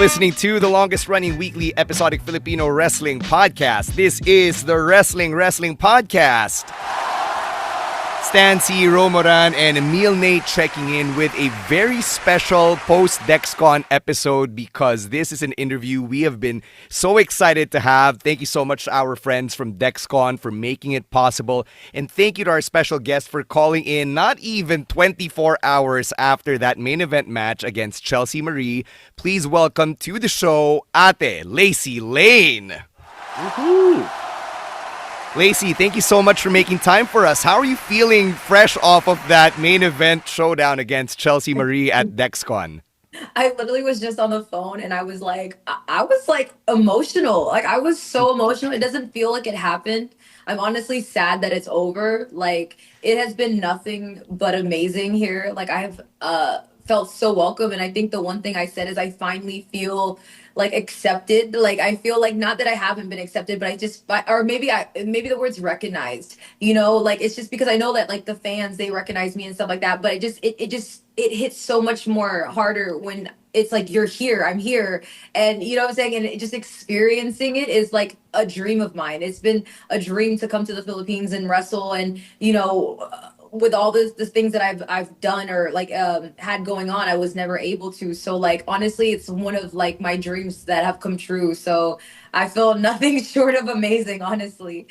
listening to the longest running weekly episodic Filipino wrestling podcast. This is the Wrestling Podcast. Stancy, Romoran, and Emil Nate checking in with a very special post-Dexcon episode because this is an interview we have been so excited to have. Thank you so much to our friends from Dexcon for making it possible. And thank you to our special guest for calling in not even 24 hours after that main event match against Chelsea Marie. Please welcome to the show, Ate Lacey Lane. Woohoo! Lacey, thank you so much for making time for us. How are you feeling fresh off of that main event showdown against Chelsea Marie at Dexcon? I literally was just on the phone and I was like, I was like emotional. Like I was so emotional. It doesn't feel like it happened. I'm honestly sad that it's over. Like it has been nothing but amazing here. Like I've felt so welcome. And I think the one thing I said is I finally feel like accepted. Like I feel like not that I haven't been accepted, but or maybe the word's recognized, like it's just because I know that like the fans, they recognize me and stuff like that. But it hits so much more harder when it's like you're here, I'm here. And you know what I'm saying? And just experiencing it is like a dream of mine. It's been a dream to come to the Philippines and wrestle. And, with all the things that I've done or like had going on, I was never able to. So like honestly, it's one of like my dreams that have come true. So I feel nothing short of amazing, honestly.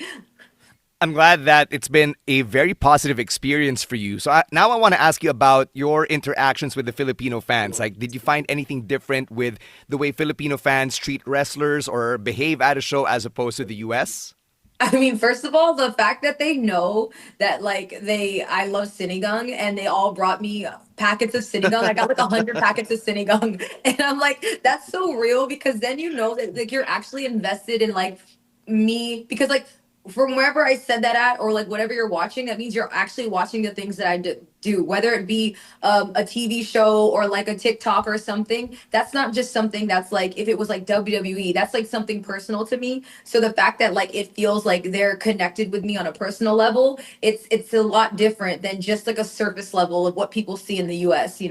I'm glad that it's been a very positive experience for you. So now I want to ask you about your interactions with the Filipino fans. Like, did you find anything different with the way Filipino fans treat wrestlers or behave at a show as opposed to the US? I mean, first of all, the fact that they know that like I love sinigang and they all brought me packets of sinigang. I got like 100 packets of sinigang, and I'm like, that's so real because then you know that like you're actually invested in like me because like from wherever I said that at or like whatever you're watching, that means you're actually watching the things that I do, whether it be a TV show or like a TikTok or something. That's not just something that's like if it was like WWE, that's like something personal to me. So the fact that like it feels like they're connected with me on a personal level, it's a lot different than just like a surface level of what people see in the US.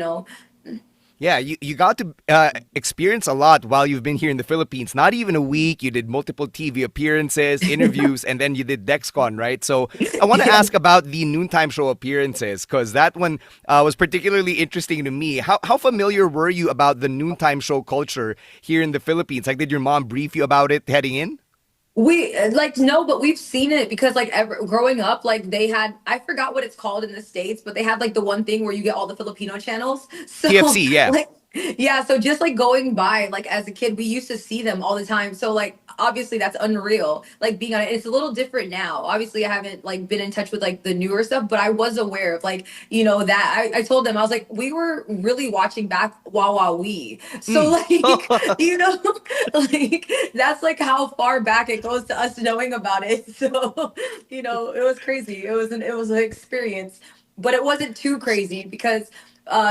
Yeah, you got to experience a lot while you've been here in the Philippines. Not even a week. You did multiple TV appearances, interviews, and then you did Dexcon, right? So I want to ask about the noontime show appearances because that one was particularly interesting to me. How familiar were you about the noontime show culture here in the Philippines? Like, did your mom brief you about it heading in? We like no, but we've seen it because like growing up, like they had I forgot what it's called in the States, but they had like the one thing where you get all the Filipino channels. So TFC, yeah. like yeah, so just like going by, like as a kid, we used to see them all the time. So like obviously that's unreal. Like being on it, it's a little different now. Obviously, I haven't like been in touch with like the newer stuff, but I was aware of like that. I told them I was like we were really watching back Wawa We. So like you know like that's like how far back it goes to us knowing about it. So it was crazy. It was an experience, but it wasn't too crazy because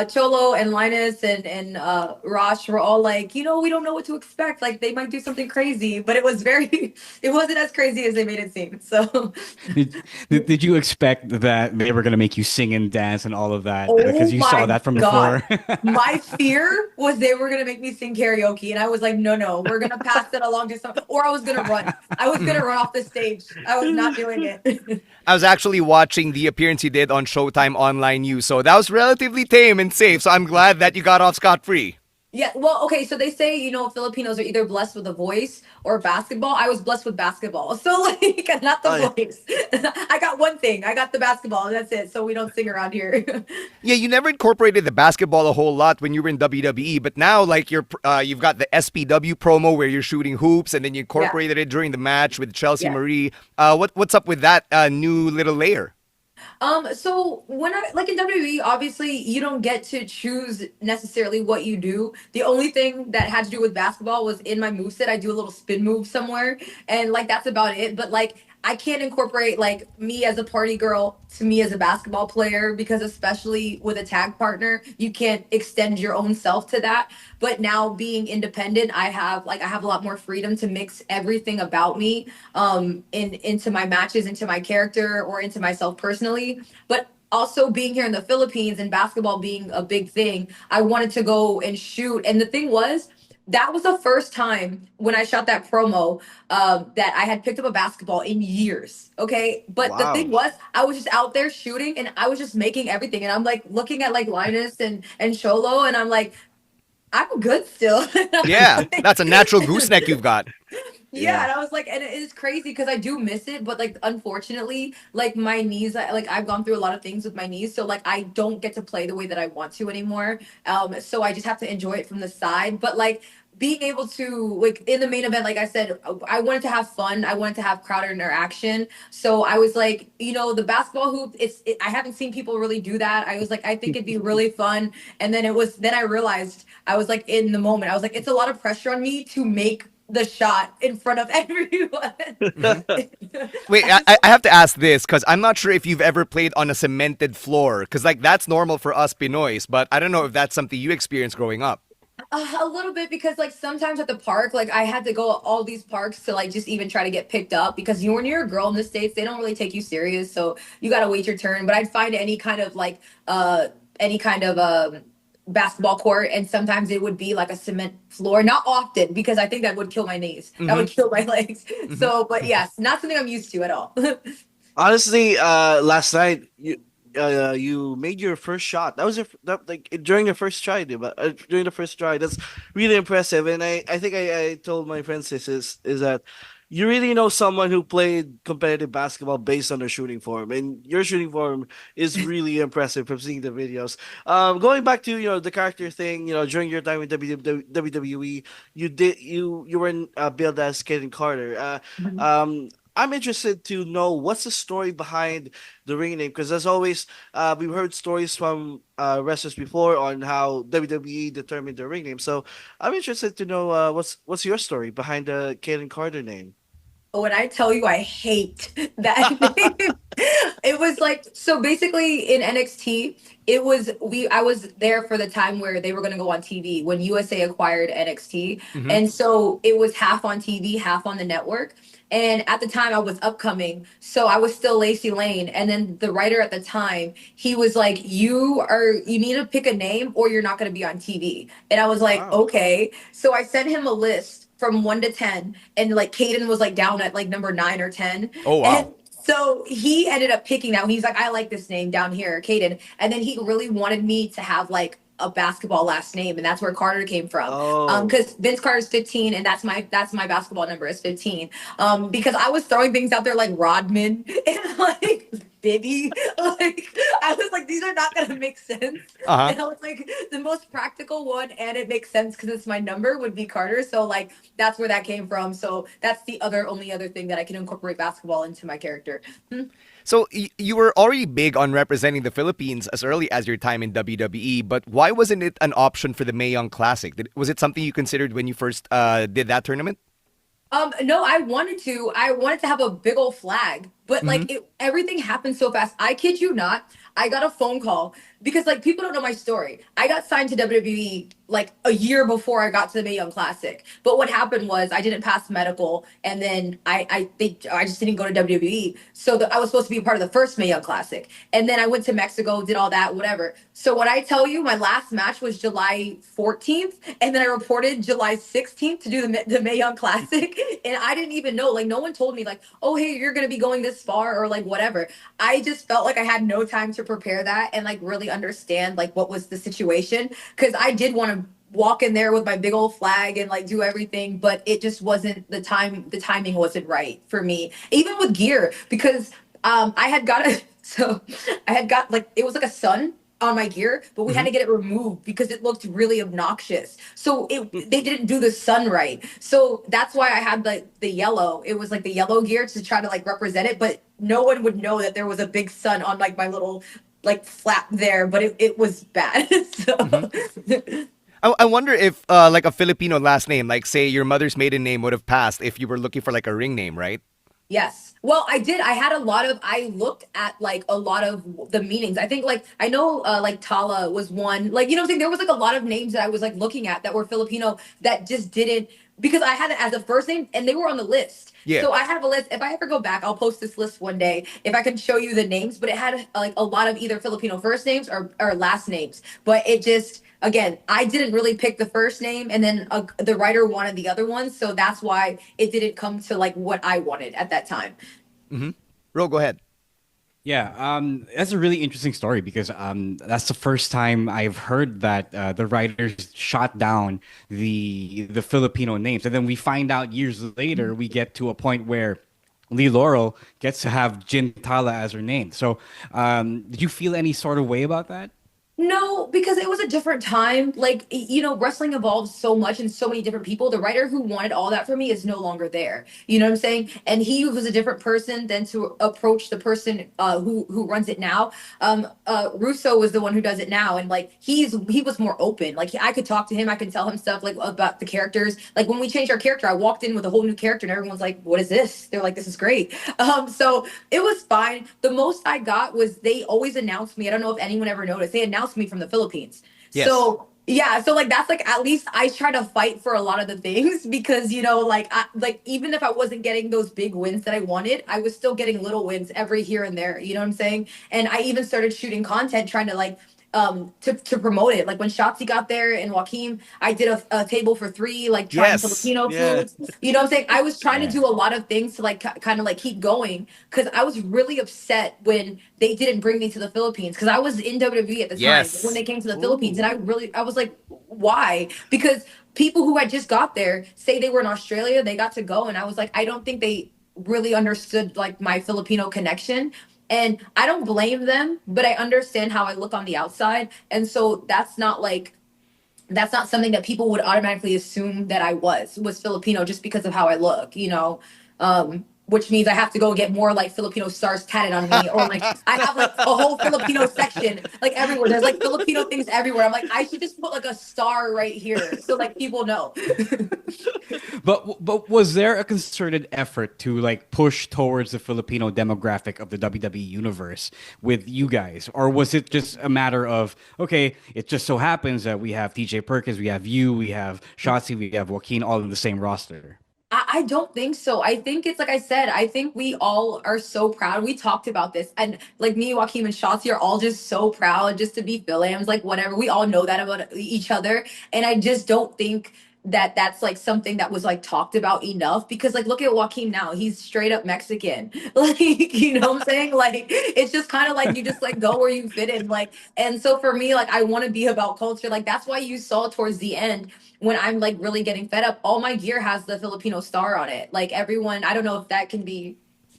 Cholo and Linus and Rosh were all like, we don't know what to expect. Like they might do something crazy, but it wasn't as crazy as they made it seem. So, Did you expect that they were going to make you sing and dance and all of that? oh Because you saw my that from God. before. My fear was they were gonna make me sing karaoke, and I was like, no, we're gonna pass that along to some, or I was gonna run. I was gonna run off the stage. I was not doing it. I was actually watching the appearance you did on Showtime Online News, so that was relatively tame and safe. So I'm glad that you got off scot-free. Yeah, well, okay, so they say, Filipinos are either blessed with a voice or basketball. I was blessed with basketball. So, like, not the voice. I got one thing. I got the basketball, and that's it. So we don't sing around here. Yeah, you never incorporated the basketball a whole lot when you were in WWE, but now like you've got the SPW promo where you're shooting hoops, and then you Yeah, incorporated it during the match with Chelsea yeah. Marie. What's up with that new little layer? So when I like in WWE, obviously you don't get to choose necessarily what you do. The only thing that had to do with basketball was in my moveset. I do a little spin move somewhere, and like that's about it. But like I can't incorporate like me as a party girl to me as a basketball player because especially with a tag partner, you can't extend your own self to that. But now being independent, I have a lot more freedom to mix everything about me into my matches, into my character, or into myself personally. But also being here in the Philippines and basketball being a big thing, I wanted to go and shoot. And the thing was, that was the first time when I shot that promo that I had picked up a basketball in years. Okay. But the thing Wow. was, I was just out there shooting and I was just making everything. And I'm like looking at like Linus and Sholo, and I'm like, I'm good still. And I was Yeah, like, that's a natural gooseneck you've got. yeah, Yeah. and I was like, and it is crazy because I do miss it, but like unfortunately, like my knees, like I've gone through a lot of things with my knees, so like I don't get to play the way that I want to anymore. So I just have to enjoy it from the side. But like being able to like in the main event, like I said, I wanted to have fun. I wanted to have crowd interaction. So I was like, the basketball hoop. I haven't seen people really do that. I was like, I think it'd be really fun. And then I realized I was like in the moment. I was like, it's a lot of pressure on me to make the shot in front of everyone. Mhm. Wait, I I, just I I have to ask this because I'm not sure if you've ever played on a cemented floor because like that's normal for us Pinoys, but I don't know if that's something you experienced growing up. a little bit because like sometimes at the park, like I had to go all these parks to like just even try to get picked up because when you're a girl in the States, they don't really take you serious, so you gotta wait your turn. But I'd find any kind of basketball court, and sometimes it would be like a cement floor. Not often because I think that would kill my knees. That Hmm. would kill my legs. Hmm. So, but yes, not something I'm used to at all. Honestly, last night you made your first shot. That was like during the first try, diba? During the first try. That's really impressive. And I think I told my friends this is that you really know someone who played competitive basketball based on their shooting form, and your shooting form is really impressive from seeing the videos. Going back to the character thing, during your time in WWE, you were in, billed as Kayden Carter. I'm interested to know what's the story behind the ring name because as always, we've heard stories from wrestlers before on how WWE determined the ring name. So I'm interested to know what's your story behind the Kaden Carter name. When I tell you I hate that name, it was like so basically in NXT, I was there for the time where they were gonna go on TV when USA acquired NXT. Hmm. And so it was half on TV, half on the network. And at the time I was upcoming, so I was still Lacey Lane. And then the writer at the time, he was like, you need to pick a name or you're not gonna be on TV. And I was like, Wow. okay. So I sent him a list from 1 to 10, and like Kayden was like down at like number 9 or 10, Oh and wow. so he ended up picking that one. He's like, I like this name down here, Kayden, and then he really wanted me to have like a basketball last name, and that's where Carter came from. Oh. Because Vince Carter's 15, and that's my basketball number is 15. Because I was throwing things out there like Rodman and like Bibby, like I was like, these are not gonna make sense. Uh-huh. And I was like, the most practical one, and it makes sense because it's my number, would be Carter. So like that's where that came from. So that's the only other thing that I can incorporate basketball into my character. Hmm. So you were already big on representing the Philippines as early as your time in WWE, but why wasn't it an option for the Mae Young Classic? Was it something you considered when you first did that tournament? No, I wanted to. I wanted to have a big old flag, but Hmm. like everything happened so fast. I kid you not. I got a phone call because like people don't know my story. I got signed to WWE like a year before I got to the Mae Young Classic. But what happened was I didn't pass medical, and then I just didn't go to WWE. So I was supposed to be a part of the first Mae Young Classic, and then I went to Mexico, did all that, whatever. So when I tell you, my last match was July 14th, and then I reported July 16th to do the Mae Young Classic, and I didn't even know. Like no one told me like, oh hey, you're gonna be going this far or like whatever. I just felt like I had no time to prepare that and like really understand like what was the situation because I did want to walk in there with my big old flag and like do everything, but it just wasn't the timing wasn't right for me, even with gear, because I had got a so I had got like it was like a sun on my gear, but we had Hmm. to get it removed because it looked really obnoxious. So they didn't do the sun right. So that's why I had the yellow. It was like the yellow gear to try to like represent it, but no one would know that there was a big sun on like my little like flap there, but it was bad. Hmm. So I wonder if like a Filipino last name, like say your mother's maiden name would have passed if you were looking for like a ring name, right? yes. Well, I did. I looked at like a lot of the meanings. I think like I know like Tala was one. Like, you know what I'm saying? There was like a lot of names that I was like looking at that were Filipino that just didn't because I had it as a first name and they were on the list. Yeah. So I have a list. If I ever go back, I'll post this list one day if I can show you the names. But it had like a lot of either Filipino first names or last names. But it just, again, I didn't really pick the first name, and then the writer wanted the other one. So that's why it didn't come to like what I wanted at that time. Ro, go ahead. Yeah, that's a really interesting story because that's the first time I've heard that the writers shot down the Filipino names, and then we find out years later we get to a point where Lee Laurel gets to have Jin Tala as her name. So, did you feel any sort of way about that? No, because it was a different time. Like, wrestling evolves so much and so many different people. The writer who wanted all that for me is no longer there. You know what I'm saying? And he was a different person than to approach the person who runs it now. Russo was the one who does it now, and like he was more open. Like I could talk to him, I could tell him stuff like about the characters. Like when we changed our character, I walked in with a whole new character, and everyone's like, "What is this?" They're like, "This is great." So it was fine. The most I got was they always announced me. I don't know if anyone ever noticed. They announced me from the Philippines. Yes. So yeah, so like that's like at least I try to fight for a lot of the things because like even if I wasn't getting those big wins that I wanted, I was still getting little wins every here and there. You know what I'm saying? And I even started shooting content trying to like to promote it. Like when Shotzi got there and Joaquin, I did a table for three, like trying Yes. Filipino Yeah. foods. You know what I'm saying? I was trying Yeah. to do a lot of things to like kind of like keep going because I was really upset when they didn't bring me to the Philippines because I was in WWE at the Yes. time when they came to the Philippines, and I was like, why? Because people who had just got there say they were in Australia, they got to go, and I was like, I don't think they really understood like my Filipino connection. And I don't blame them, but I understand how I look on the outside. And so that's not something that people would automatically assume that I was Filipino just because of how I look, which means I have to go get more like Filipino stars tatted on me, or like I have like a whole Filipino section like everywhere. There's like Filipino things everywhere. I'm like, I should just put like a star right here so like people know. But was there a concerted effort to like push towards the Filipino demographic of the WWE universe with you guys, or was it just a matter of okay, it just so happens that we have TJ Perkins, we have you, we have Shotzi, we have Joaquin, all in the same roster? I don't think so. I think it's like I said, I think we all are so proud. We talked about this, and like me, Joaquin, and Shotzi are all just so proud just to be Philams, like whatever. We all know that about each other. And I just don't think that that's like something that was like talked about enough because like look at Joaquin now. He's straight up Mexican. Like, you know what I'm saying? Like it's just kind of like you just like go where you fit in. Like, and so for me, like I want to be about culture. Like that's why you saw towards the end when I'm like really getting fed up, all my gear has the Filipino star on it. Like everyone, I don't know if that can be.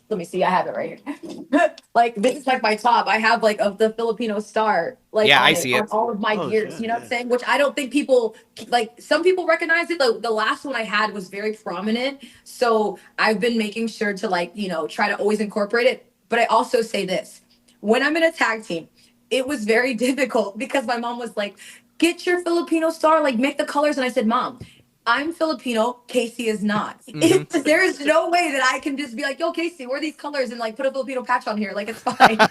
Let me see. I have it right here. Like this is like my top. I have like of the Filipino star. Like Yeah, on I it, see on it. all of my Oh, gears. shit, You know what yeah. I'm saying? Which I don't think people like. Some people recognize it. The last one I had was very prominent. So I've been making sure to like try to always incorporate it. But I also say this: when I'm in a tag team, it was very difficult because my mom was like, get your Filipino star, like make the colors. And I said, Mom, I'm Filipino, Casey is not. There is no way that I can just be like, yo, Casey, wear these colors and like put a Filipino patch on here. Like it's fine. Like,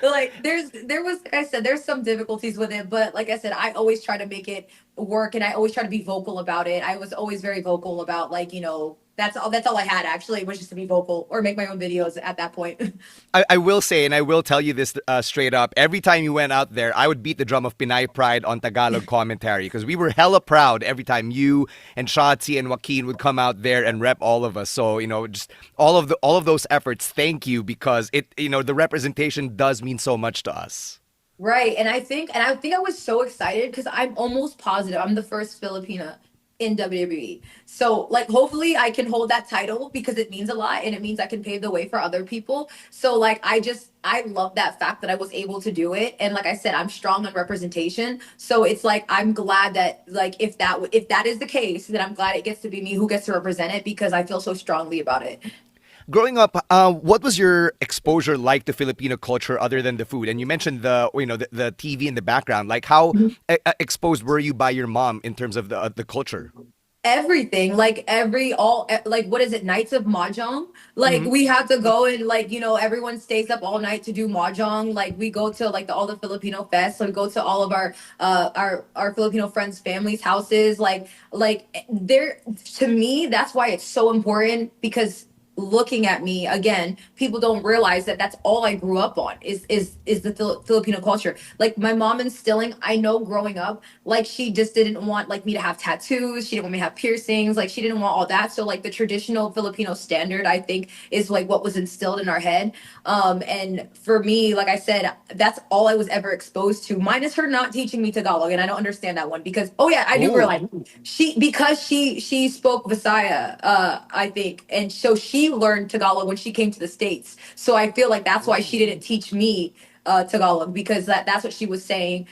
like there was, like I said, there's some difficulties with it, but like I said, I always try to make it work and I always try to be vocal about it. I was always very vocal about like, that's all I had actually was just to be vocal or make my own videos at that point. I will say, and I will tell you this straight up. Every time you went out there, I would beat the drum of Pinay Pride on Tagalog commentary because we were hella proud every time you and Shotzi and Joaquin would come out there and rep all of us. So just all of those efforts. Thank you because the representation does mean so much to us. Right. And I think I was so excited because I'm almost positive I'm the first Filipina in WWE. So like hopefully I can hold that title because it means a lot and it means I can pave the way for other people. So like I love that fact that I was able to do it. And like I said, I'm strong on representation. So it's like I'm glad that like if that is the case, then I'm glad it gets to be me who gets to represent it because I feel so strongly about it. Growing up, what was your exposure like to Filipino culture other than the food? And you mentioned the TV in the background. Like how exposed were you by your mom in terms of the culture? everything, like like what is it, nights of mahjong, like Mhm. we have to go and like everyone stays up all night to do mahjong. Like we go to like all the Filipino fests, so we go to all of our Filipino friends families houses, like there, to me that's why it's so important, because looking at me again, people don't realize that that's all I grew up on is the Filipino culture. Like my mom instilling, I know growing up, like she just didn't want like me to have tattoos, she didn't want me to have piercings, like she didn't want all that. So like the traditional Filipino standard, I think, is like what was instilled in our head. And for me, like I said, that's all I was ever exposed to, minus her not teaching me Tagalog. And I don't understand that one, because oh yeah, I do Oh. realize she spoke Visaya, I think, and so she learned Tagalog when she came to the States. So I feel like that's why she didn't teach me Tagalog, because that's what she was saying.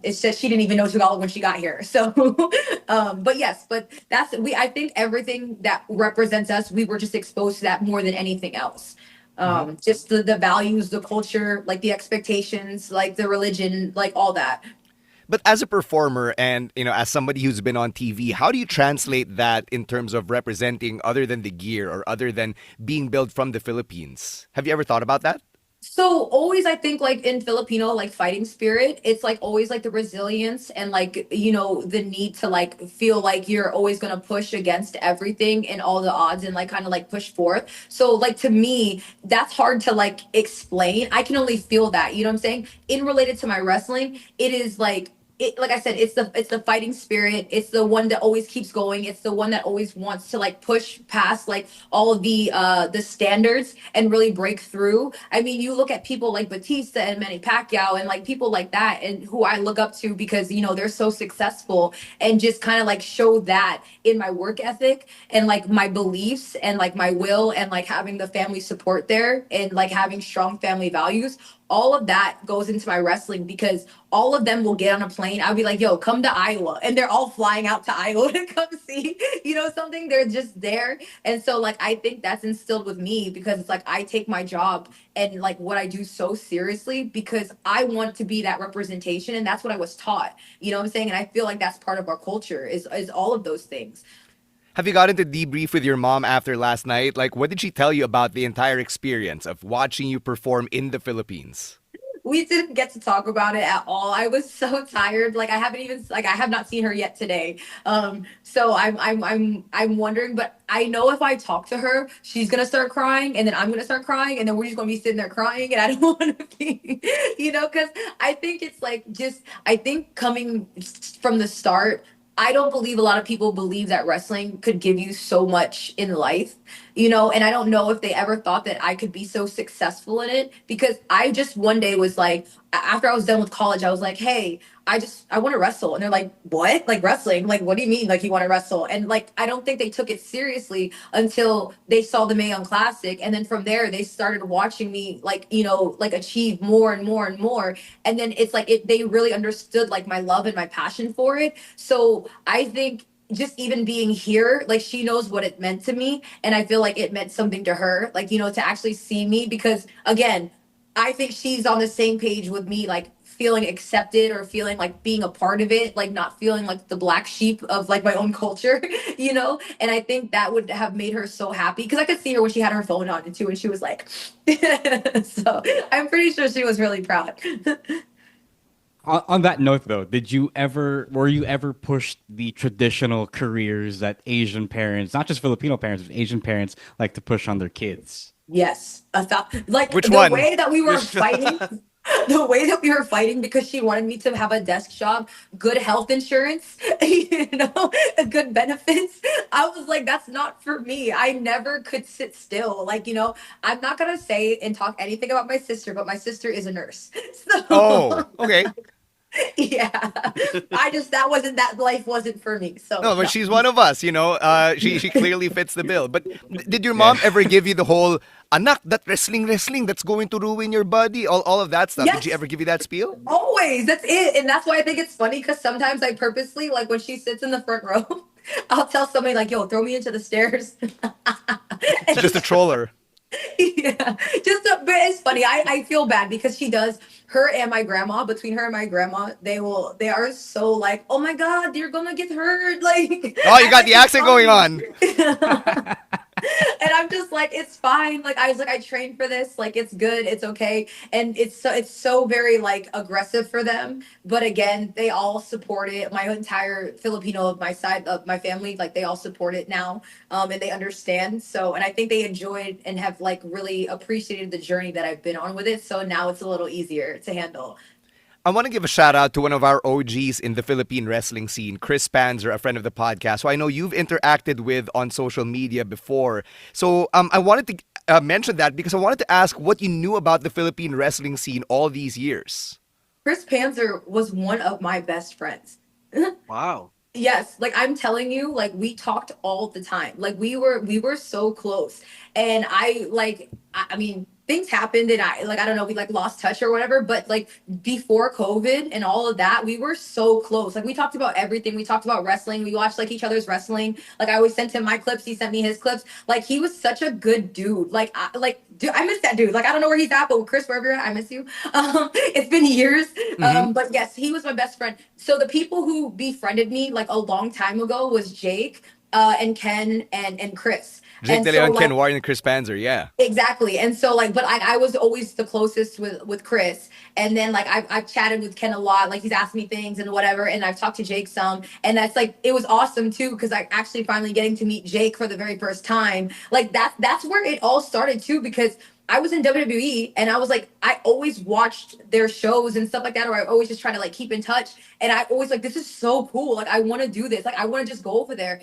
It's just she didn't even know Tagalog when she got here. So, but yes, but that's I think everything that represents us, we were just exposed to that more than anything else. Just the values, the culture, like the expectations, like the religion, like all that. But as a performer and, as somebody who's been on TV, how do you translate that in terms of representing other than the gear or other than being built from the Philippines? Have you ever thought about that? So always, I think like in Filipino like fighting spirit, it's like always like the resilience and like the need to like feel like you're always gonna push against everything and all the odds and like kind of like push forth. So like to me, that's hard to like explain. I can only feel that, you know what I'm saying? In related to my wrestling, it is like like I said, it's the fighting spirit. It's the one that always keeps going. It's the one that always wants to like push past like all of the standards and really break through. I mean, you look at people like Batista and Manny Pacquiao and like people like that, and who I look up to because they're so successful, and just kind of like show that in my work ethic and like my beliefs and like my will and like having the family support there and like having strong family values. All of that goes into my wrestling, because all of them will get on a plane. I'll be like, yo, come to Iowa. And they're all flying out to Iowa to come see, something. They're just there. And so, like, I think that's instilled with me, because it's like I take my job and like what I do so seriously, because I want to be that representation. And that's what I was taught. You know what I'm saying? And I feel like that's part of our culture is all of those things. Have you gotten to debrief with your mom after last night? Like, what did she tell you about the entire experience of watching you perform in the Philippines? We didn't get to talk about it at all. I was so tired. Like I have not seen her yet today. So I'm wondering, but I know if I talk to her, she's gonna start crying, and then I'm gonna start crying, and then we're just gonna be sitting there crying, and I don't want to be, because I think it's like just I think coming from the start. I don't believe a lot of people believe that wrestling could give you so much in life, and I don't know if they ever thought that I could be so successful in it, because I just one day was like, after I was done with college, I was like, hey, I want to wrestle. And they're like, what? Like wrestling? Like, what do you mean? Like, you want to wrestle? And like, I don't think they took it seriously until they saw the Mae Young Classic. And then from there, they started watching me like, like achieve more and more and more. And then it's like, they really understood like my love and my passion for it. So I think just even being here, like she knows what it meant to me. And I feel like it meant something to her, like, to actually see me, because again, I think she's on the same page with me, like feeling accepted or feeling like being a part of it, like not feeling like the black sheep of like my own culture, And I think that would have made her so happy, because I could see her when she had her phone on too, and she was like, so I'm pretty sure she was really proud. On that note, though, were you ever pushed the traditional careers that Asian parents, not just Filipino parents, but Asian parents like to push on their kids? Yes, like Which the one? way that we were fighting. The way that we were fighting, because she wanted me to have a desk job, good health insurance, good benefits. I was like, that's not for me. I never could sit still. Like, I'm not gonna say and talk anything about my sister, but my sister is a nurse. Oh, So okay. yeah. That life wasn't for me. So No, but no. she's one of us, She clearly fits the bill. But did your Yeah. mom ever give you the whole anak, that wrestling, that's going to ruin your body, all of that stuff? Did she Yes. ever give you that spiel? Always. That's it. And that's why I think it's funny, because sometimes I purposely, like when she sits in the front row, I'll tell somebody like, yo, throw me into the stairs. And Just a troller. yeah, but it's funny. I feel bad, because she does. her and my grandma, between her and my grandma, they are so like, oh my God, you're gonna get hurt. Like, Oh, you I'm got like, the it's accent going fine. on. And I'm just like, it's fine. Like, I was like, I trained for this. Like, it's good. It's okay. And it's so very like aggressive for them. But again, they all support it. My entire Filipino of my side of my family, like they all support it now. And they understand. So, and I think they enjoyed and have like really appreciated the journey that I've been on with it. So now it's a little easier to handle. I want to give a shout out to one of our OGs in the Philippine wrestling scene, Chris Panzer, a friend of the podcast, who I know you've interacted with on social media before. So I wanted to mention that because I wanted to ask what you knew about the Philippine wrestling scene all these years. Chris Panzer was one of my best friends. Wow. Yes, like I'm telling you, like we talked all the time. Like we were so close. And I mean, things happened and I don't know, we like lost touch or whatever, but like before COVID and all of that, we were so close. Like we talked about everything. We talked about wrestling. We watched like each other's wrestling. Like I always sent him my clips, he sent me his clips. Like he was such a good dude. Dude, I miss that dude. Like I don't know where he's at, but Chris, wherever you're at, I miss you. It's been years. Mm-hmm. But yes, he was my best friend. So the people who befriended me like a long time ago was Jake, and Ken and Chris. Jake And De so Leon, like Ken Warren, and Chris Panzer, yeah. exactly. And so like, but I was always the closest with Chris. And then like I've chatted with Ken a lot. Like he's asked me things and whatever. And I've talked to Jake some. And that's like it was awesome too, because I actually finally getting to meet Jake for the very first time. Like that's where it all started too, because I was in WWE and I was like, I always watched their shows and stuff like that, or I always just try to like keep in touch. And I always like, this is so cool. Like I want to do this. Like I want to just go over there.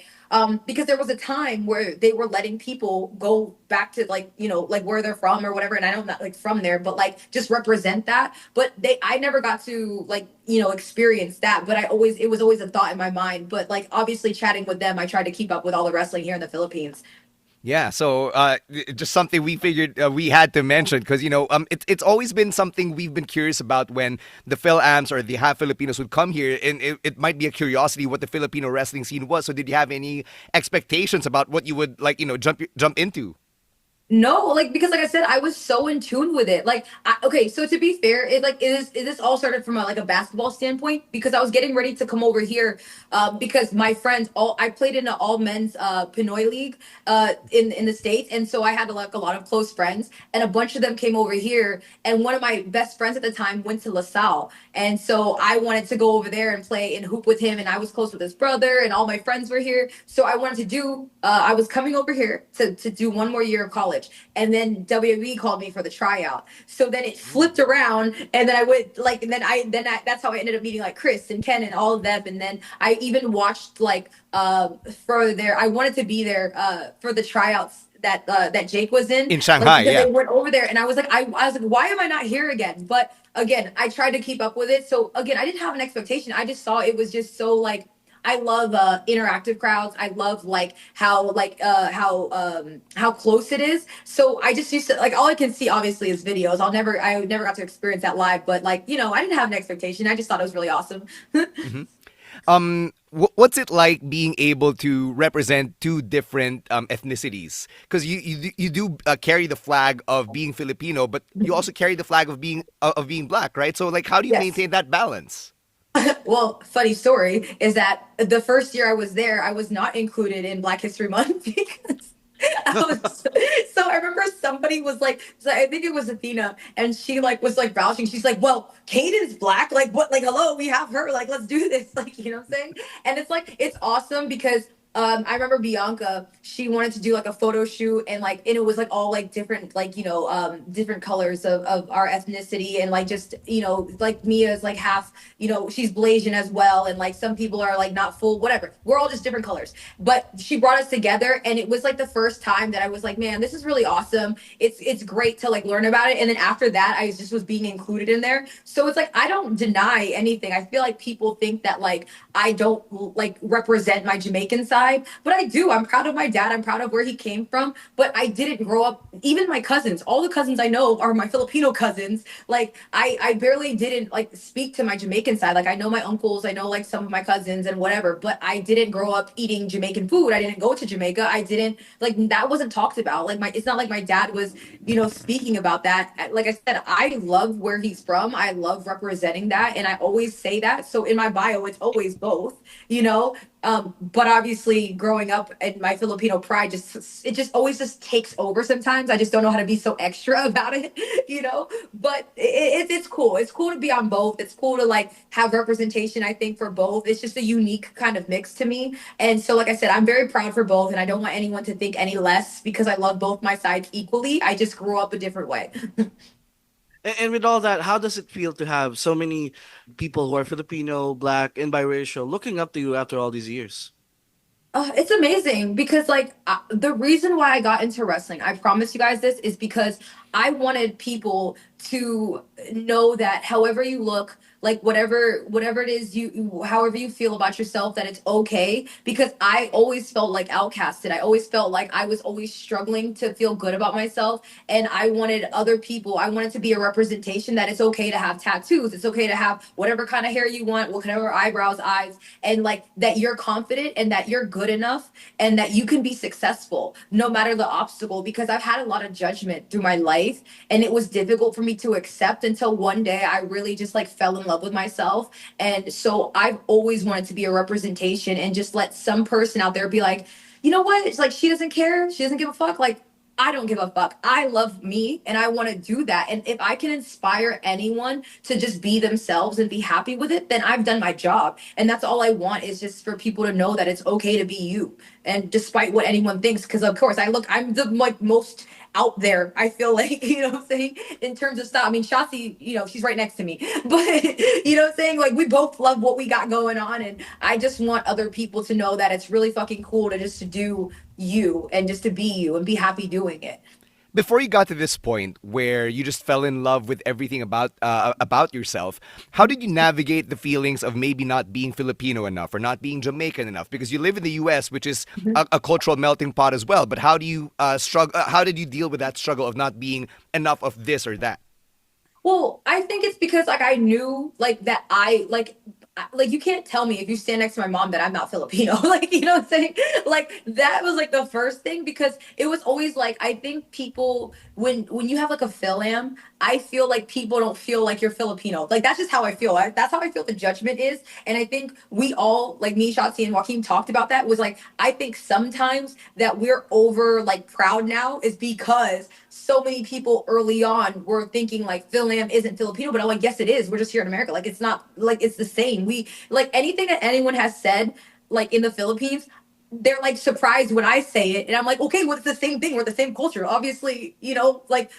Because there was a time where they were letting people go back to like, like where they're from or whatever. And I know I'm not like from there, but like just represent that. But I never got to like, experience that. But it was always a thought in my mind. But like obviously chatting with them, I tried to keep up with all the wrestling here in the Philippines. Yeah, so just something we figured we had to mention because it's always been something we've been curious about when the Phil-Ams or the half Filipinos would come here, and it might be a curiosity what the Filipino wrestling scene was. So did you have any expectations about what you would like jump into? No, like because like I said, I was so in tune with it. Like, okay, so to be fair, it this all started from like a basketball standpoint because I was getting ready to come over here, because my friends all I played in an all men's Pinoy league in the States, and so I had like a lot of close friends, and a bunch of them came over here, and one of my best friends at the time went to LaSalle, and so I wanted to go over there and play and hoop with him, and I was close with his brother, and all my friends were here, so I wanted to do. I was coming over here to do one more year of college. And then WWE called me for the tryout. So then it flipped around, and then I went like, and that's how I ended up meeting like Chris and Ken and all of them. And then I even watched like for their. I wanted to be there for the tryouts that Jake was in In Shanghai, because yeah. they went over there, and I was like, I was like, why am I not here again? But again, I tried to keep up with it. So again, I didn't have an expectation. I just saw it was just so like I love interactive crowds. I love like how close it is. So I just used to like all I can see obviously is videos. I never got to experience that live, but like I didn't have an expectation. I just thought it was really awesome. Mm-hmm. What's it like being able to represent two different ethnicities? Because you do carry the flag of being Filipino, but you also carry the flag of being black, right? So like, how do you Yes. maintain that balance? Well, funny story is that the first year I was there, I was not included in Black History Month because so I remember somebody was like, so I think it was Athena, and she like was like vouching. She's like, "Well, Kayden's black. Like, what? Like, hello, we have her. Like, let's do this. Like, you know what I'm saying?" And it's like it's awesome because I remember Bianca, she wanted to do like a photo shoot and it was like all like different like different colors of our ethnicity and like just like Mia's like half she's Blasian as well and like some people are like not full whatever, we're all just different colors, but she brought us together and it was like the first time that I was like, man, this is really awesome. It's great to like learn about it, and then after that I just was being included in there. So it's like I don't deny anything. I feel like people think that like I don't like represent my Jamaican side, side, but I do. I'm proud of my dad. I'm proud of where he came from, but I didn't grow up. Even my cousins, all the cousins I know are my Filipino cousins. Like I barely didn't like speak to my Jamaican side. Like I know my uncles, I know like some of my cousins and whatever, but I didn't grow up eating Jamaican food. I didn't go to Jamaica. I didn't like that wasn't talked about. Like my it's not like my dad was, speaking about that. Like I said, I love where he's from. I love representing that and I always say that. So in my bio it's always both, you know. But obviously growing up and my Filipino pride just it just always just takes over sometimes. I just don't know how to be so extra about it, you know. But it's cool. It's cool to be on both. It's cool to like have representation, I think, for both. It's just a unique kind of mix to me. And so like I said, I'm very proud for both and I don't want anyone to think any less because I love both my sides equally. I just grew up a different way. And with all that, how does it feel to have so many people who are Filipino, black, and biracial looking up to you after all these years? It's amazing because like the reason why I got into wrestling, I promise you guys this, is because I wanted people to know that however you look, like whatever it is however you feel about yourself, that it's okay. Because I always felt like outcasted. I always felt like I was always struggling to feel good about myself, and I wanted other people. I wanted to be a representation that it's okay to have tattoos. It's okay to have whatever kind of hair you want, whatever eyebrows, eyes, and like that you're confident and that you're good enough and that you can be successful no matter the obstacle. Because I've had a lot of judgment through my life and it was difficult for me to accept until one day I really just like fell in love with myself. And so I've always wanted to be a representation and just let some person out there be like, you know what? It's like she doesn't care. She doesn't give a fuck. Like I don't give a fuck. I love me and I want to do that. And if I can inspire anyone to just be themselves and be happy with it, then I've done my job. And that's all I want is just for people to know that it's okay to be you. And despite what anyone thinks, because of course I'm the like most out there, I feel like, what I'm saying, in terms of style. I mean, Shotzi, she's right next to me. But you know what I'm saying? Like we both love what we got going on. And I just want other people to know that it's really fucking cool to just to do you and just to be you and be happy doing it. Before you got to this point where you just fell in love with everything about yourself, how did you navigate the feelings of maybe not being Filipino enough or not being Jamaican enough? Because you live in the U.S., which is a cultural melting pot as well. But how do you struggle? How did you deal with that struggle of not being enough of this or that? Well, I think it's because like I knew like that like you can't tell me if you stand next to my mom that I'm not Filipino. Like, you know what I'm saying? Like that was like the first thing because it was always like I think people when you have like a Philam, I feel like people don't feel like you're Filipino. Like that's just how I feel. That's how I feel the judgment is. And I think we all, like me, Shotzi, and Joaquin talked about that was like I think sometimes that we're over like proud now is because so many people early on were thinking like Philam isn't Filipino, but I'm like, yes, it is. We're just here in America. Like it's not like it's the same. We like anything that anyone has said, like in the Philippines, they're like surprised when I say it, and I'm like, okay, well, it's the same thing. We're the same culture, obviously. Like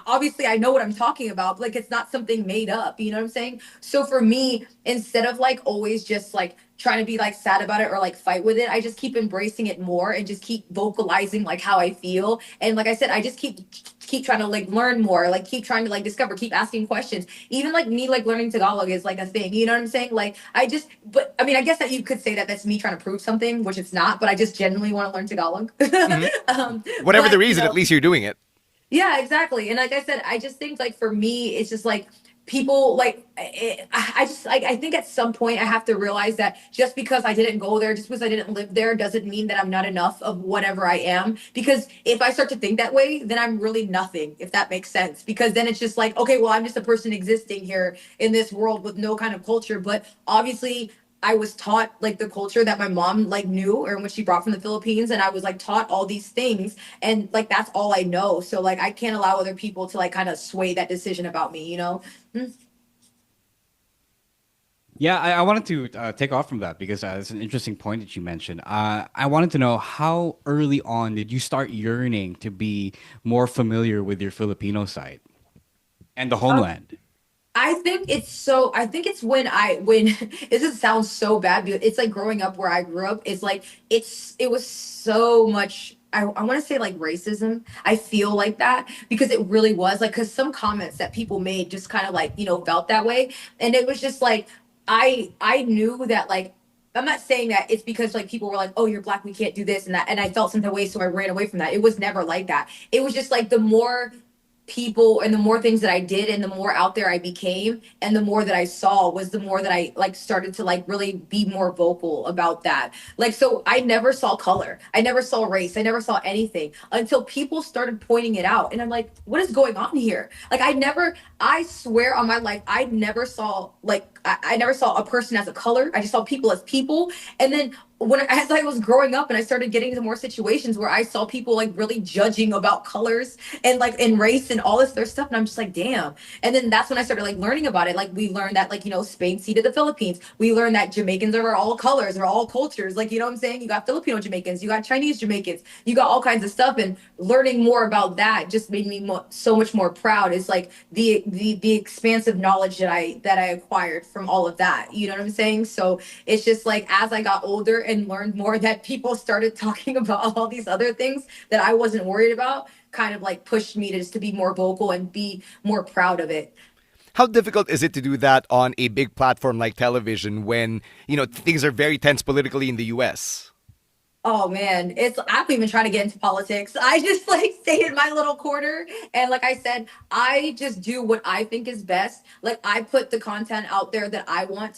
obviously I know what I'm talking about. But, like it's not something made up. You know what I'm saying? So for me, instead of like always just like trying to be like sad about it or like fight with it, I just keep embracing it more and just keep vocalizing like how I feel. And like I said, I just keep trying to like learn more, like keep trying to like discover, keep asking questions. Even like me like learning Tagalog is like a thing. You know what I'm saying? Like but I mean, I guess that you could say that that's me trying to prove something, which it's not. But I just genuinely want to learn Tagalog. Whatever but, the reason, at least you're doing it. yeah, exactly. And like I said, I just think like for me, it's just like people like I just like I think at some point I have to realize that just because I didn't go there, just because I didn't live there, doesn't mean that I'm not enough of whatever I am. Because if I start to think that way, then I'm really nothing, if that makes sense. Because then it's just like, okay, well, I'm just a person existing here in this world with no kind of culture. But obviously I was taught like the culture that my mom like knew or what she brought from the Philippines, and I was like taught all these things, and like that's all I know. So like I can't allow other people to like kind of sway that decision about me, you know? Mm. Yeah, I wanted to take off from that because it's an interesting point that you mentioned. I wanted to know how early on did you start yearning to be more familiar with your Filipino side and the homeland? I think it's when it just sounds so bad, but it's like growing up where I grew up, it's like it was so much I want to say like racism. I feel like that because it really was like because some comments that people made just kind of like, felt that way. And it was just like I knew that like I'm not saying that it's because like people were like, oh, you're black, we can't do this and that, and I felt some type of way, so I ran away from that. It was never like that. It was just like the more people and the more things that I did and the more out there I became and the more that I saw was the more that I like started to like really be more vocal about that. Like, so I never saw color, I never saw race, I never saw anything until people started pointing it out, and I'm like, what is going on here? Like, I swear on my life, I never saw like I never saw a person as a color. I just saw people as people. And then as I was growing up and I started getting into more situations where I saw people like really judging about colors and like in race and all this other stuff, and I'm just like, damn. And then that's when I started like learning about it. Like, we learned that, like, Spain ceded the Philippines. We learned that Jamaicans are all colors, are all cultures. Like, you know what I'm saying? You got Filipino Jamaicans, you got Chinese Jamaicans, you got all kinds of stuff. And learning more about that just made me so much more proud. It's like the expansive knowledge that I acquired from all of that. You know what I'm saying? So it's just like, as I got older and learned more, that people started talking about all these other things that I wasn't worried about, kind of like pushed me to just to be more vocal and be more proud of it. How difficult is it to do that on a big platform like television when, things are very tense politically in the US? Oh man, I don't even try to get into politics. I just like stay in my little corner. And like I said, I just do what I think is best. Like, I put the content out there that I want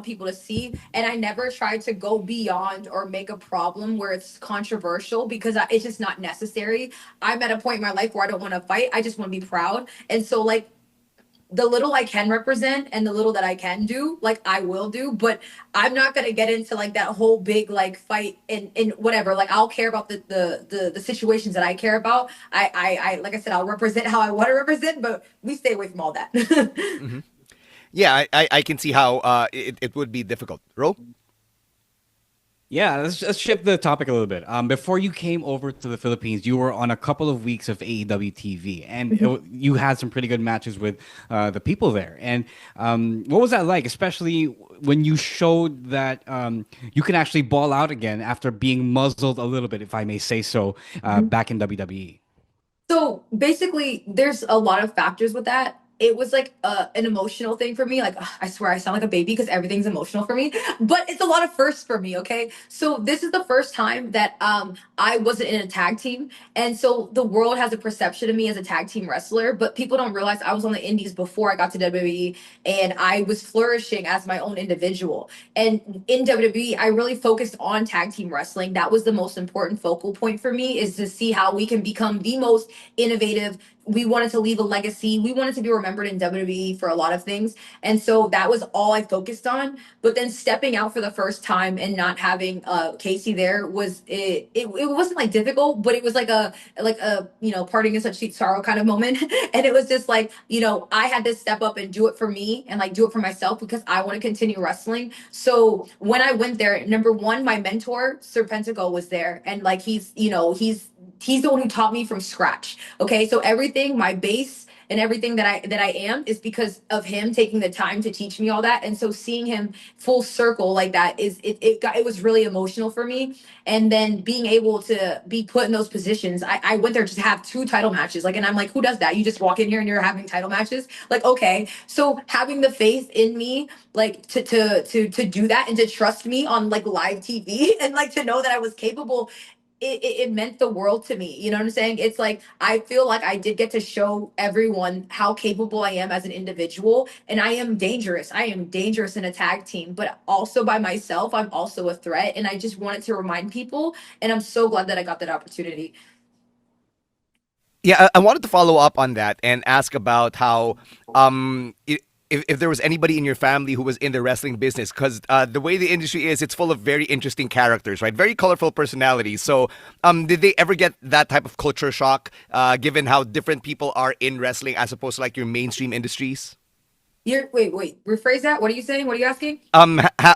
people to see. And I never try to go beyond or make a problem where it's controversial, because it's just not necessary. I'm at a point in my life where I don't want to fight. I just want to be proud. And so, like, the little I can represent and the little that I can do, like, I will do, but I'm not gonna get into like that whole big like fight in whatever. Like, I'll care about the situations that I care about. I like I said, I'll represent how I want to represent, but we stay away from all that. Hmm. Yeah, I can see how it would be difficult. Ro? Yeah, let's shift the topic a little bit. Before you came over to the Philippines, you were on a couple of weeks of AEW TV, and you had some pretty good matches with the people there. And what was that like, especially when you showed that you can actually ball out again after being muzzled a little bit, if I may say so, back in WWE? So basically, there's a lot of factors with that. It was like an emotional thing for me. Like, ugh, I swear I sound like a baby because everything's emotional for me. But it's a lot of firsts for me. Okay, so this is the first time that I wasn't in a tag team, and so the world has a perception of me as a tag team wrestler. But people don't realize I was on the Indies before I got to WWE, and I was flourishing as my own individual. And in WWE, I really focused on tag team wrestling. That was the most important focal point for me, is to see how we can become the most innovative. We wanted to leave a legacy. We wanted to be remembered in WWE for a lot of things. And so that was all I focused on. But then stepping out for the first time and not having Casey there was it wasn't like difficult, but it was like a parting in such sweet sorrow kind of moment. And it was just like, I had to step up and do it for me and like do it for myself because I want to continue wrestling. So when I went there, number one, my mentor, Sir Pentago, was there. And like he's the one who taught me from scratch. Okay, so everything, my base and everything that I am is because of him taking the time to teach me all that. And so seeing him full circle like that it was really emotional for me. And then being able to be put in those positions, I went there just to have two title matches. Like, and I'm like, who does that? You just walk in here and you're having title matches? Like, okay. So having the faith in me, like to do that and to trust me on like live TV and like to know that I was capable, it meant the world to me. You know what I'm saying? It's like, I feel like I did get to show everyone how capable I am as an individual. And I am dangerous. I am dangerous in a tag team, but also by myself, I'm also a threat. And I just wanted to remind people. And I'm so glad that I got that opportunity. Yeah, I wanted to follow up on that and ask about how, if there was anybody in your family who was in the wrestling business, because the way the industry is, it's full of very interesting characters, right? Very colorful personalities. So, did they ever get that type of culture shock, given how different people are in wrestling as opposed to like your mainstream industries? Wait, rephrase that. What are you saying? What are you asking?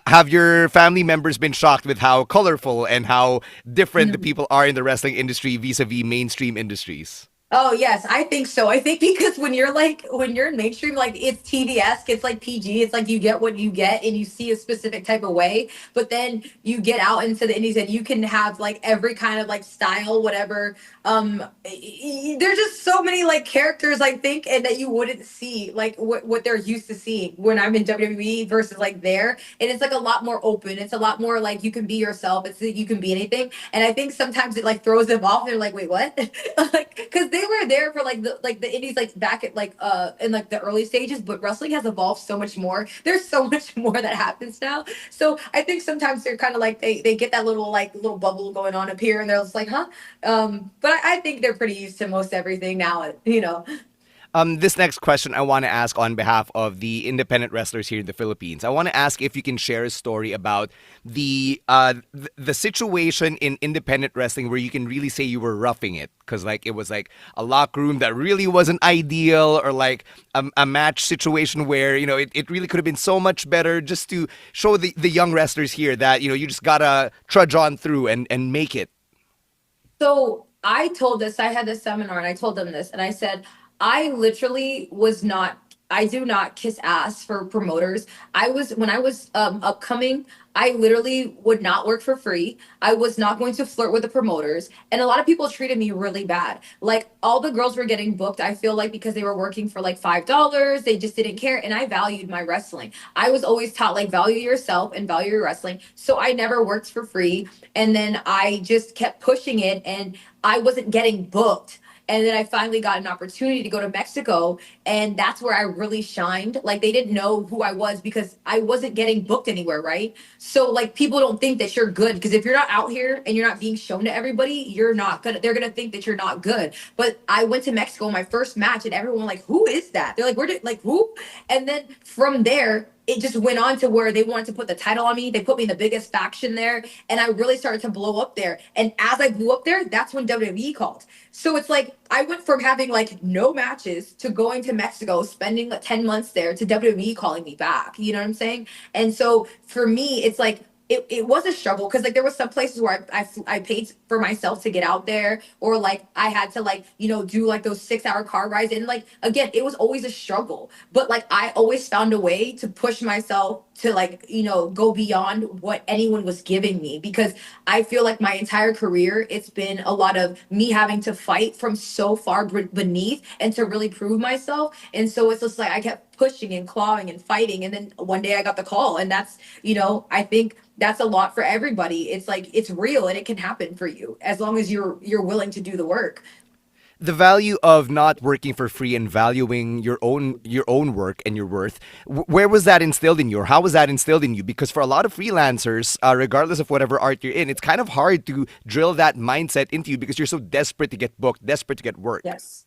Have your family members been shocked with how colorful and how different the people are in the wrestling industry vis-a-vis mainstream industries? Oh yes, I think so. I think because when you're in mainstream, like it's TV-esque, it's like PG, it's like you get what you get and you see a specific type of way. But then you get out into the indies and you can have like every kind of like style, whatever. There's just so many like characters I think and that you wouldn't see like what they're used to seeing when I'm in WWE versus like there. And it's like a lot more open. It's a lot more like you can be yourself. It's you can be anything. And I think sometimes it like throws them off. They're like, wait, what? Like, because they were there for like the indies like back at like in like the early stages, but wrestling has evolved so much more. There's so much more that happens now. So I think sometimes they're kind of like they get that little like little bubble going on up here, and they're just like, huh? But I think they're pretty used to most everything now. You know. This next question I want to ask on behalf of the independent wrestlers here in the Philippines. I want to ask if you can share a story about the situation in independent wrestling where you can really say you were roughing it, because like it was like a locker room that really wasn't ideal, or like a match situation where it really could have been so much better, just to show the young wrestlers here that you just gotta trudge on through and make it. So I told this, I had this seminar and I told them this, and I said, I literally was not, I do not kiss ass for promoters. When I was upcoming, I literally would not work for free. I was not going to flirt with the promoters. And a lot of people treated me really bad. Like all the girls were getting booked, I feel like because they were working for like $5, they just didn't care. And I valued my wrestling. I was always taught like value yourself and value your wrestling. So I never worked for free. And then I just kept pushing it and I wasn't getting booked. And then I finally got an opportunity to go to Mexico. And that's where I really shined. Like they didn't know who I was because I wasn't getting booked anywhere, right? So like people don't think that you're good because if you're not out here and you're not being shown to everybody, they're gonna think that you're not good. But I went to Mexico my first match and everyone like, who is that? They're like, like who? And then from there, it just went on to where they wanted to put the title on me. They put me in the biggest faction there, and I really started to blow up there. And as I blew up there, that's when WWE called. So it's like I went from having like no matches to going to Mexico, spending like 10 months there, to WWE calling me back. You know what I'm saying? And so for me, it's like it was a struggle because like there was some places where I paid for myself to get out there, or like I had to like do like those 6-hour car rides, and like again it was always a struggle, but like I always found a way to push myself to like go beyond what anyone was giving me, because I feel like my entire career it's been a lot of me having to fight from so far beneath and to really prove myself. And so it's just like I kept pushing and clawing and fighting, and then one day I got the call, and that's I think that's a lot for everybody. It's like it's real and it can happen for you as long as you're willing to do the work. The value of not working for free and valuing your own work and your worth, where was that instilled in you, or how was that instilled in you? Because for a lot of freelancers, regardless of whatever art you're in, it's kind of hard to drill that mindset into you because you're so desperate to get booked, desperate to get work. Yes.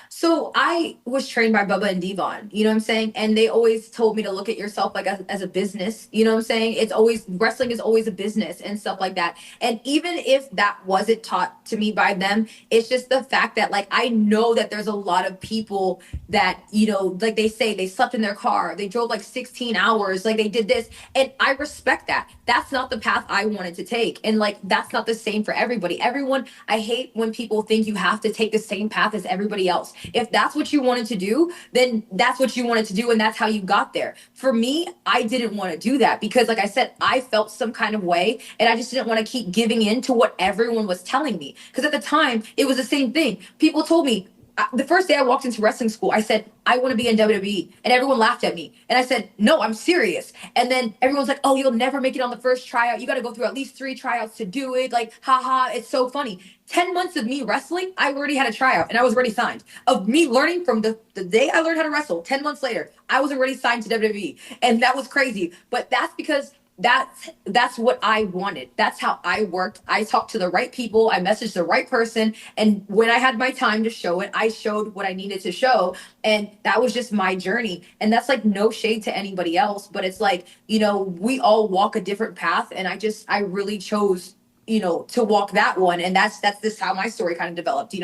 So I was trained by Bubba and Devon, you know what I'm saying? And they always told me to look at yourself like as a business, you know what I'm saying? It's always, wrestling is always a business and stuff like that. And even if that wasn't taught to me by them, it's just the fact that like I know that there's a lot of people that, like they say they slept in their car, they drove like 16 hours, like they did this. And I respect that. That's not the path I wanted to take. And like that's not the same for everybody. I hate when people think you have to take the same path as everybody else. If that's what you wanted to do, then that's what you wanted to do and that's how you got there. For me, I didn't want to do that because like I said, I felt some kind of way and I just didn't want to keep giving in to what everyone was telling me. Because at the time, it was the same thing. People told me, the first day I walked into wrestling school, I said, I want to be in WWE. And everyone laughed at me. And I said, no, I'm serious. And then everyone's like, oh, you'll never make it on the first tryout. You got to go through at least 3 tryouts to do it. Like, haha, it's so funny. 10 months of me wrestling, I already had a tryout and I was already signed. Of me learning from the day I learned how to wrestle, 10 months later, I was already signed to WWE. And that was crazy. But that's because that's what I wanted. That's how I worked. I talked to the right people. I messaged the right person. And when I had my time to show it, I showed what I needed to show. And that was just my journey. And that's like no shade to anybody else, but it's like, we all walk a different path. And I really chose, to walk that one. And that's how my story kind of developed,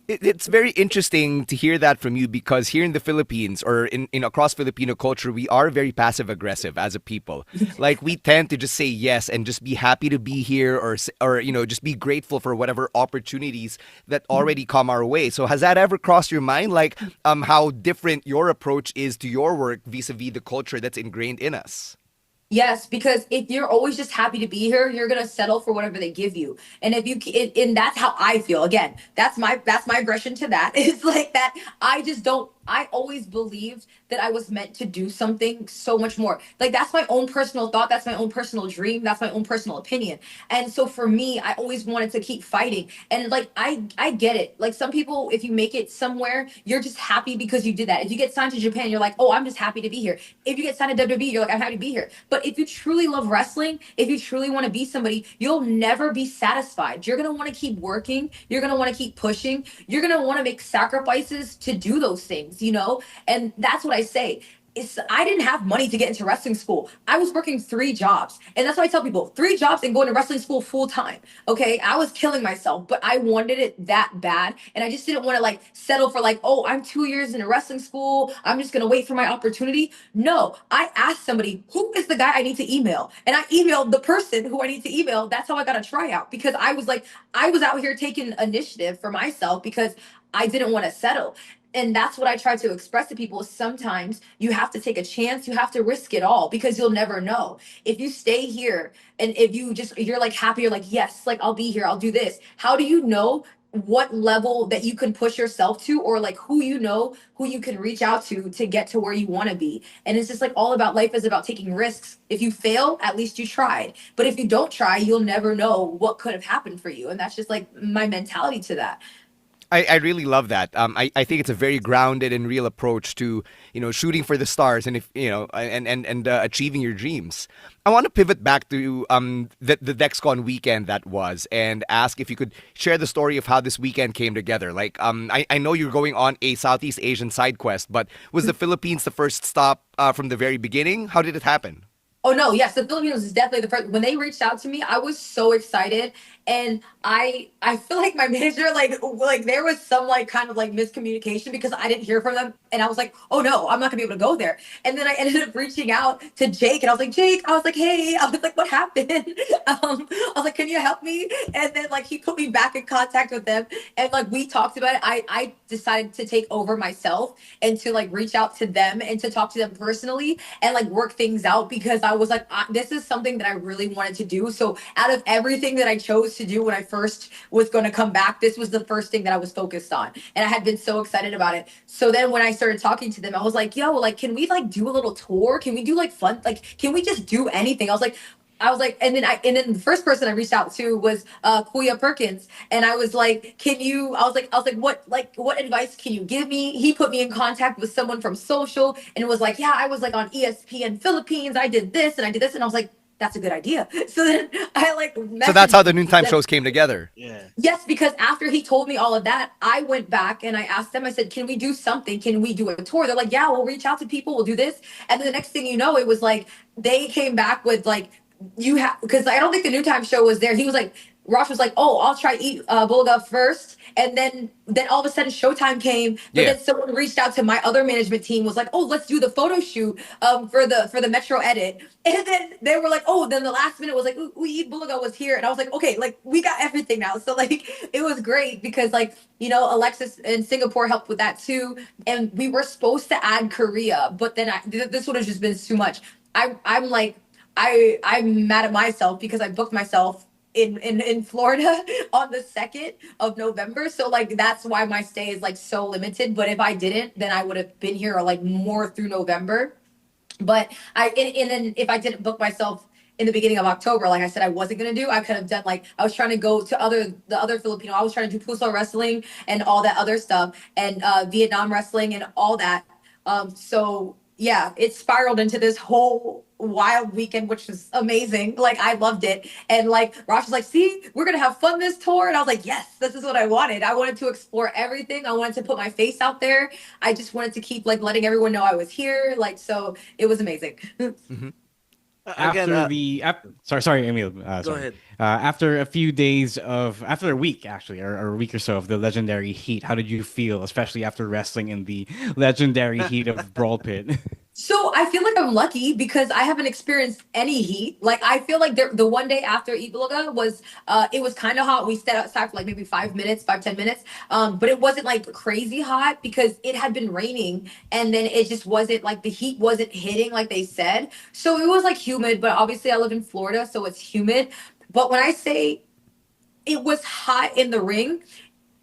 It's very interesting to hear that from you because here in the Philippines or in across Filipino culture, we are very passive aggressive as a people. Like we tend to just say yes and just be happy to be here or just be grateful for whatever opportunities that already come our way. So has that ever crossed your mind, like how different your approach is to your work vis-a-vis the culture that's ingrained in us? Yes, because if you're always just happy to be here, you're gonna settle for whatever they give you. And if you, and that's how I feel. Again, that's my aggression to that. It's like that. I just don't. I always believed that I was meant to do something so much more. Like that's my own personal thought. That's my own personal dream. That's my own personal opinion. And so for me, I always wanted to keep fighting. And like I get it. Like some people, if you make it somewhere, you're just happy because you did that. If you get signed to Japan, you're like, oh, I'm just happy to be here. If you get signed to WWE, you're like, I'm happy to be here. But if you truly love wrestling, if you truly want to be somebody, you'll never be satisfied. You're gonna want to keep working. You're gonna want to keep pushing. You're gonna want to make sacrifices to do those things. And that's what I say. I didn't have money to get into wrestling school. I was working 3 jobs. And that's why I tell people 3 jobs and going to wrestling school full time. Okay. I was killing myself, but I wanted it that bad. And I just didn't want to like settle for like, oh, I'm 2 years in a wrestling school. I'm just going to wait for my opportunity. No, I asked somebody, who is the guy I need to email? And I emailed the person who I need to email. That's how I got a tryout because I was like, I was out here taking initiative for myself because I didn't want to settle. And that's what I try to express to people. Sometimes you have to take a chance, you have to risk it all because you'll never know. If you stay here and if you're like happy, you're like, yes, like I'll be here, I'll do this. How do you know what level that you can push yourself to, or like who you can reach out to get to where you want to be? And it's just like all about life is about taking risks. If you fail, at least you tried. But if you don't try, you'll never know what could have happened for you. And that's just like my mentality to that. I really love that. I think it's a very grounded and real approach to shooting for the stars and if and achieving your dreams. I want to pivot back to the Dexcon weekend that was and ask if you could share the story of how this weekend came together. Like I know you're going on a Southeast Asian side quest, but was the Philippines the first stop from the very beginning? How did it happen? Oh no, yes, the Filipinos is definitely the first. When they reached out to me, I was so excited, and I feel like my manager like there was some like kind of like miscommunication because I didn't hear from them, and I was like, oh no, I'm not gonna be able to go there. And then I ended up reaching out to Jake, and I was like, Jake, I was like, hey, I was like, what happened? I was like, can you help me? And then like he put me back in contact with them, and like we talked about it. I decided to take over myself and to like reach out to them and to talk to them personally and like work things out because I was like, this is something that I really wanted to do. So out of everything that I chose to do when I first was going to come back, this was the first thing that I was focused on. And I had been so excited about it. So then when I started talking to them, I was like, yo, like, can we like do a little tour? Can we do like fun? Like, can we just do anything? I was like, and then the first person I reached out to was Kuya Perkins, and I was like, can you? I was like, what advice can you give me? He put me in contact with someone from social, and it was like, yeah, I was like on ESPN Philippines, I did this and I did this, and I was like, that's a good idea. So then I like So that's how the messaged noontime them. shows came together. Yeah. Yes, because after he told me all of that, I went back and I asked them, I said, can we do something? Can we do a tour? They're like, yeah, we'll reach out to people, we'll do this. And then the next thing you know, it was like they came back with like, you have, because I don't think the noontime show was there. He was like, Ross was like, oh, I'll try eat bulga first. And then all of a sudden Showtime came, but Yeah. then someone reached out to my other management team, was like, oh, let's do the photo shoot for the Metro edit. And then they were like, oh, then the last minute was like, Eat Bulaga was here. And I was like, okay, like we got everything now. So like it was great because like, Alexis in Singapore helped with that too. And we were supposed to add Korea, but then this would have just been too much. I'm like, I'm mad at myself because I booked myself in Florida on the 2nd of November. So like that's why my stay is like so limited. But if I didn't, then I would have been here like more through November. But and then if I didn't book myself in the beginning of October, like I said, I wasn't gonna do. I could have done like I was trying to go to the other Filipino. I was trying to do Puso wrestling and all that other stuff and Vietnam wrestling and all that. So yeah, it spiraled into this whole wild weekend, which was amazing. Like I loved it. And like Rosh was like, see, we're gonna have fun this tour. And I was like, yes, this is what I wanted. I wanted to explore everything. I wanted to put my face out there. I just wanted to keep like letting everyone know I was here. Like so it was amazing. Again, After sorry, Emil. go Sorry. ahead. After a few days after a week actually, or a week or so of the legendary heat, how did you feel, especially after wrestling in the legendary heat of Brawl Pit? So I feel like I'm lucky because I haven't experienced any heat. Like I feel like the one day after Ibulaga was it was kind of hot. We stayed outside for like maybe 5 minutes, 5-10 minutes. But it wasn't like crazy hot because it had been raining and then it just wasn't like the heat wasn't hitting like they said. So it was like humid, but obviously I live in Florida, so it's humid. But when I say it was hot in the ring,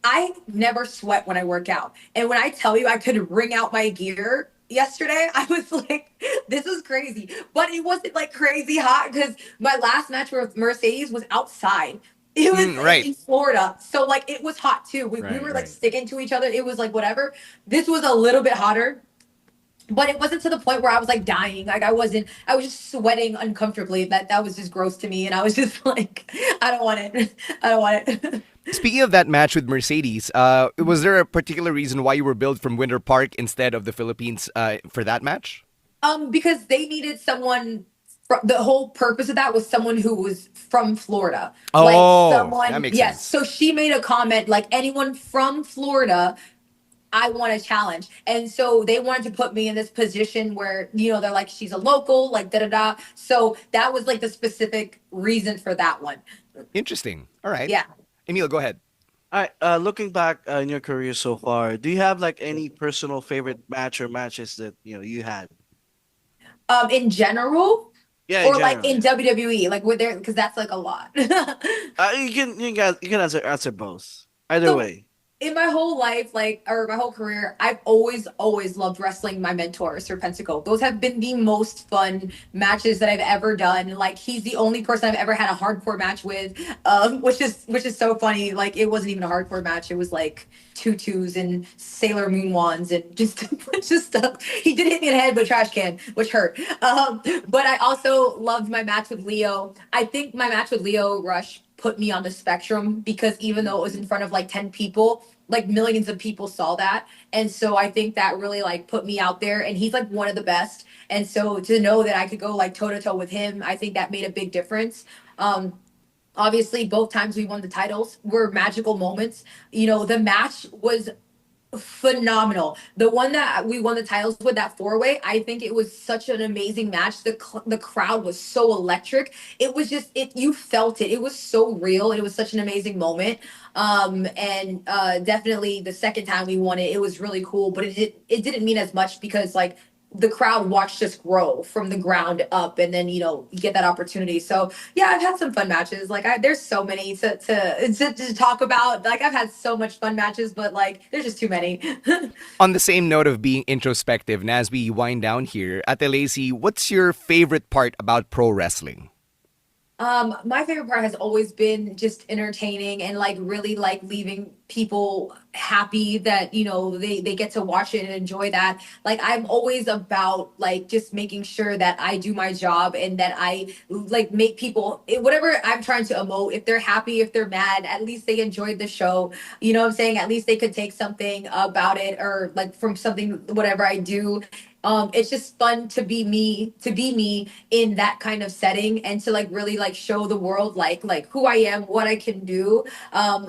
I never sweat when I work out. And when I tell you I could wring out my gear yesterday, I was like, this is crazy. But it wasn't like crazy hot because my last match with Mercedes was outside. It was Right. in Florida. So like it was hot too. We were like Right. sticking to each other. It was like whatever. This was a little bit hotter. But it wasn't to the point where I was like dying. Like I was just sweating uncomfortably. That was just gross to me. And I was just like, I don't want it. I don't want it. Speaking of that match with Mercedes, was there a particular reason why you were billed from Winter Park instead of the Philippines for that match? Because they needed someone. The whole purpose of that was someone who was from Florida, like Oh, that someone. makes Yes, sense. so she made a comment like anyone from Florida. I want a challenge, and so they wanted to put me in this position where they're like she's a local, like da da da. So that was like the specific reason for that one. Interesting. All right. Yeah. Emil, go ahead. All right. Looking back in your career so far, do you have like any personal favorite match or matches that you had? In general, Yeah, in or like general. in Yeah. WWE, like with there, because that's like a lot. You can answer both. Either So way. in my whole life, like, or my whole career, I've always loved wrestling my mentor, Serpentico. Those have been the most fun matches that I've ever done. Like, he's the only person I've ever had a hardcore match with, which is so funny. Like, it wasn't even a hardcore match. It was like tutus and Sailor Moon wands and just a bunch of stuff. He did hit me in the head with a trash can, which hurt. But I also loved my match with Leo. I think my match with Leo Rush put me on the spectrum because even though it was in front of like 10 people, like millions of people saw that. And so I think that really like put me out there, and he's like one of the best. And so to know that I could go like toe to toe with him, I think that made a big difference. Obviously both times we won the titles were magical moments. The match was phenomenal. The one that we won the titles with, that four-way, I think it was such an amazing match. The crowd was so electric. It was just you felt it. It was so real. It was such an amazing moment. And definitely the second time we won it, it was really cool, but it didn't mean as much because like the crowd watched us grow from the ground up, and then you get that opportunity. So yeah, I've had some fun matches. Like there's so many to talk about. Like I've had so much fun matches, but like there's just too many. On the same note of being introspective, and as we wind down here, Ate Lacey, what's your favorite part about pro wrestling? My favorite part has always been just entertaining and like really like leaving people happy that they get to watch it and enjoy that. Like I'm always about like just making sure that I do my job and that I like make people whatever I'm trying to emote. If they're happy, if they're mad, at least they enjoyed the show. You know what I'm saying? At least they could take something about it, or like from something whatever I do. It's just fun to be me in that kind of setting, and to like really like show the world like who I am, what I can do.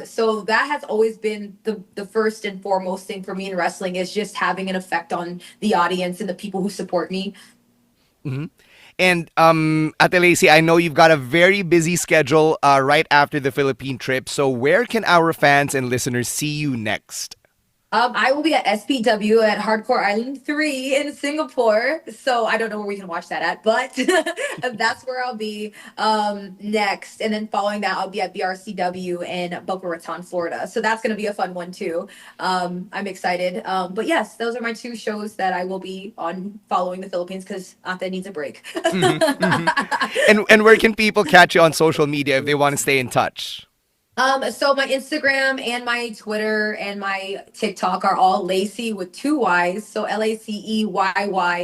So that has always been the first and foremost thing for me in wrestling, is just having an effect on the audience and the people who support me. And Ate Lacey, I know you've got a very busy schedule right after the Philippine trip. So where can our fans and listeners see you next? I will be at SPW at Hardcore Island 3 in Singapore. So I don't know where we can watch that at, but that's where I'll be next. And then following that, I'll be at BRCW in Boca Raton, Florida. So that's going to be a fun one too. I'm excited. But yes, those are my two shows that I will be on following the Philippines because Ate needs a break. And where can people catch you on social media if they want to stay in touch? So my Instagram and my Twitter and my TikTok are all Lacey with two Y's. So Laceyy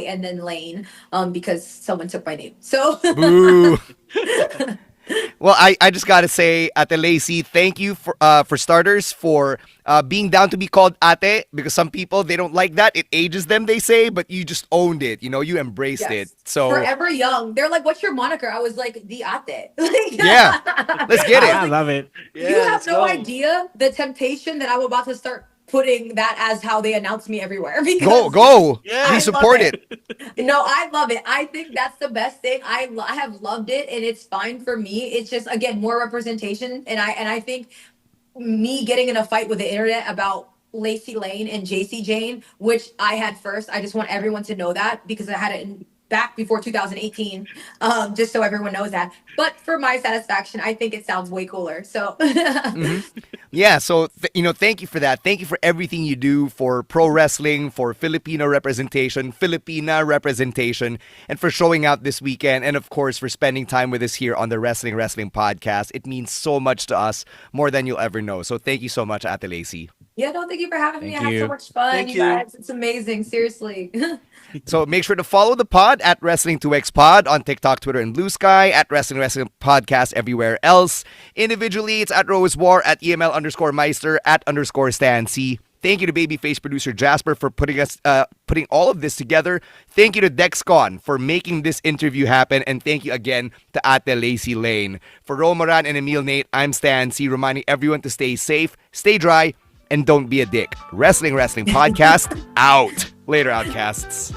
and then Lane, because someone took my name. So Boo. Well, I just gotta say, Ate Lacey, thank you for starters for being down to be called Ate, because some people they don't like that. It ages them, they say, but you just owned it. You know, you embraced it. Yes. So Forever young. They're like, "What's your moniker?" I was like, "The Ate." Like, yeah, let's get I it. was I like, love it. Yeah, you have let's no go. idea the temptation that I'm about to start putting that as how they announce me everywhere. Go, Because go. Yeah. We I support love it. no, I love it. I think that's the best thing. I have loved it, and it's fine for me. It's just again more representation, and I think me getting in a fight with the internet about Lacey Lane and JC Jane, which I had first. I just want everyone to know that because I had it back before 2018, just so everyone knows that. But for my satisfaction, I think it sounds way cooler. So Yeah, so thank you for that. Thank you for everything you do for pro wrestling, for Filipino representation, Filipina representation, and for showing out this weekend, and of course for spending time with us here on the Wrestling podcast. It means so much to us, more than you'll ever know. So thank you so much, Ate Lacey. yeah, no, thank you for having me. I Thank had so you. much fun, Thank you you. guys. It's amazing, seriously. So make sure to follow the pod at Wrestling2X Pod on TikTok, Twitter, and Blue Sky, at Wrestling Podcast everywhere else. Individually, it's at Rose War, at EML_Meister, at _Stan C. Thank you to babyface producer Jasper for putting all of this together. Thank you to Dexcon for making this interview happen. And thank you again to Ate Lacey Lane. For Romaran and Emil Nate, I'm Stan C, reminding everyone to stay safe, stay dry, and don't be a dick. Wrestling Podcast out. Later, Outcasts.